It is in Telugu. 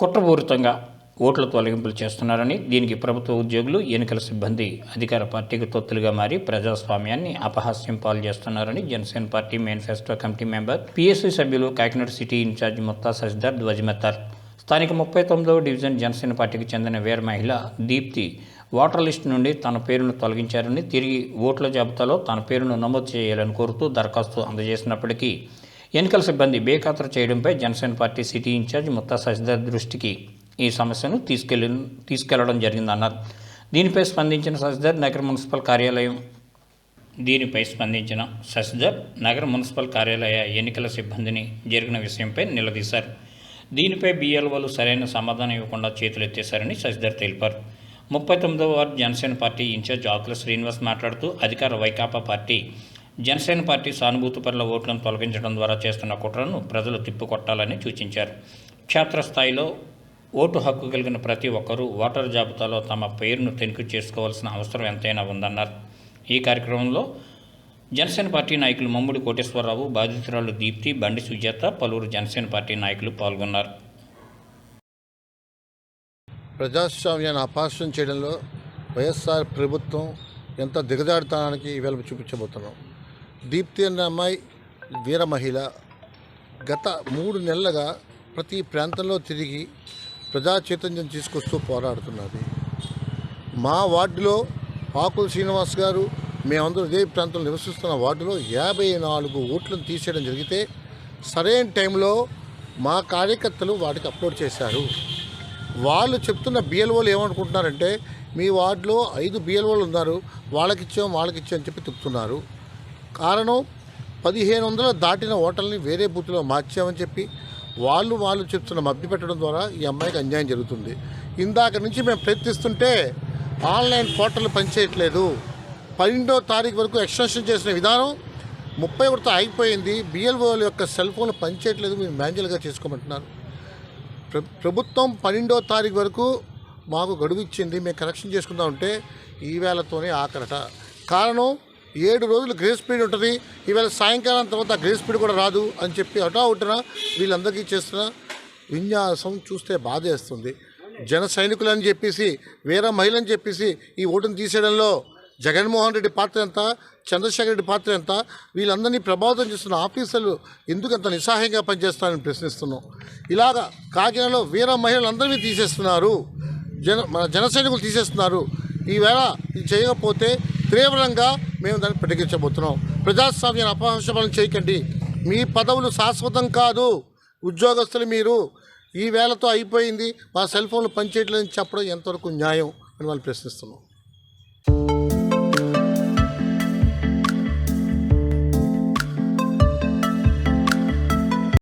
కుట్రపూరితంగా ఓట్ల తొలగింపులు చేస్తున్నారని, దీనికి ప్రభుత్వ ఉద్యోగులు, ఎన్నికల సిబ్బంది అధికార పార్టీకి తొత్తులుగా మారి ప్రజాస్వామ్యాన్ని అపహాస్యం పాలు చేస్తున్నారని Janasena party manifesto committee member, PSC సభ్యులు, కాకినాడ సిటీ ఇన్ఛార్జి ముత్తా శశిధర్ ధ్వజమెత్తారు. స్థానిక 39వ డివిజన్ జనసేన పార్టీకి చెందిన వీర మహిళ దీప్తి ఓటర్ లిస్టు నుండి తన పేరును తొలగించారని, తిరిగి ఓట్ల జాబితాలో తన పేరును నమోదు చేయాలని కోరుతూ దరఖాస్తు అందజేసినప్పటికీ ఎన్నికల సిబ్బంది బేఖాతరు చేయడంపై Janasena party city incharge Mutha Sasidhar దృష్టికి ఈ సమస్యను తీసుకెళ్లడం జరిగిందన్నారు. దీనిపై స్పందించిన శశిధర్ నగర మున్సిపల్ కార్యాలయ ఎన్నికల సిబ్బందిని జరిగిన విషయంపై నిలదీశారు. దీనిపై బిఎల్ఓలు సరైన సమాధానం ఇవ్వకుండా చేతులెత్తేశారని శశిధర్ తెలిపారు. 39వ వార్డు జనసేన పార్టీ ఇన్ఛార్జ్ ఆకుల శ్రీనివాస్ మాట్లాడుతూ, అధికార వైకాపా పార్టీ జనసేన పార్టీ సానుభూతిపరుల ఓట్లను తొలగించడం ద్వారా చేస్తున్న కుట్రను ప్రజలు తిప్పికొట్టాలని సూచించారు. క్షేత్రస్థాయిలో ఓటు హక్కు కలిగిన ప్రతి ఒక్కరూ ఓటర్ జాబితాలో తమ పేరును తనిఖీ చేసుకోవాల్సిన అవసరం ఎంతైనా ఉందన్నారు. ఈ కార్యక్రమంలో జనసేన పార్టీ నాయకులు మమ్ముడి కోటేశ్వరరావు, బాధితురాలు దీప్తి, బండి సుజాత, పలువురు జనసేన పార్టీ నాయకులు పాల్గొన్నారు. ప్రజాస్వామ్యాన్ని అపహాస్యం చేయడంలో వైఎస్ఆర్ ప్రభుత్వం ఎంత దిగజారుతానికి ఈవేళ చూపించబోతున్నాం. దీప్తి అనే అమ్మాయి వీర మహిళ గత 3 నెలలుగా ప్రతి ప్రాంతంలో తిరిగి ప్రజా చైతన్యం తీసుకొస్తూ పోరాడుతున్నది. మా వార్డులో ఆకుల శ్రీనివాస్ గారు, మేమందరూ ఇదే ప్రాంతంలో నివసిస్తున్న వార్డులో 54 ఓట్లను తీసేయడం జరిగితే సరైన టైంలో మా కార్యకర్తలు వాటికి అప్లోడ్ చేశారు. వాళ్ళు చెప్తున్న బిఎల్ఓలు ఏమనుకుంటున్నారంటే, మీ వార్డులో 5 బిఎల్ఓలు ఉన్నారు, వాళ్ళకిచ్చాం అని చెప్పి చెప్తున్నారు. కారణం 1500 దాటిన ఓటర్ని వేరే బూత్లో మార్చామని చెప్పి వాళ్ళు చెప్తున్న మభ్య పెట్టడం ద్వారా ఈ అమ్మాయికి అన్యాయం జరుగుతుంది. ఇందాక నుంచి మేము ప్రయత్నిస్తుంటే ఆన్లైన్ పోర్టల్ పనిచేయట్లేదు. 12వ తారీఖు వరకు ఎక్స్టెన్షన్ చేసిన విధానం 31తో ఆగిపోయింది. బిఎల్ఓల యొక్క సెల్ ఫోన్లు పనిచేయట్లేదు, మీరు మాన్యువల్గా చేసుకోమంటున్నారు. ప్రభుత్వం 12వ తారీఖు వరకు మాకు గడువు ఇచ్చింది, మేము కరెక్షన్ చేసుకుందామంటే ఈవేళతోనే ఆఖరట. కారణం 7 రోజులు గ్రేస్ పీరియడ్ ఉంటుంది, ఈవేళ సాయంకాలం తర్వాత గ్రేస్ పీరియడ్ కూడా రాదు అని చెప్పి ఒకటిన వీళ్ళందరికీ చేస్తున్న విన్యాసం చూస్తే బాధేస్తుంది. జన సైనికులని చెప్పేసి, వీర మహిళని చెప్పేసి ఈ ఓటును తీసేయడంలో జగన్మోహన్ రెడ్డి పాత్ర ఎంత, చంద్రశేఖర్ రెడ్డి పాత్ర ఎంత, వీళ్ళందరినీ ప్రభావితం చేస్తున్న ఆఫీసర్లు ఎందుకు అంత నిస్సహాయంగా పనిచేస్తారని ప్రశ్నిస్తున్నాం. ఇలాగా కాకినాడలో వీర మహిళలందరినీ తీసేస్తున్నారు, మన జన సైనికులు తీసేస్తున్నారు. ఈవేళ ఇది చేయకపోతే తీవ్రంగా మేము దాన్ని ప్రతిఘటించబోతున్నాం. ప్రజాస్వామ్యాన్ని అపహాస్యం చేయకండి, మీ పదవులు శాశ్వతం కాదు, ఉద్యోగస్తులు మీరు. ఈ వేళతో అయిపోయింది, మా సెల్ ఫోన్లు పనిచేయట్లేదని చెప్పడం ఎంతవరకు న్యాయం అని వాళ్ళు ప్రశ్నిస్తున్నాం.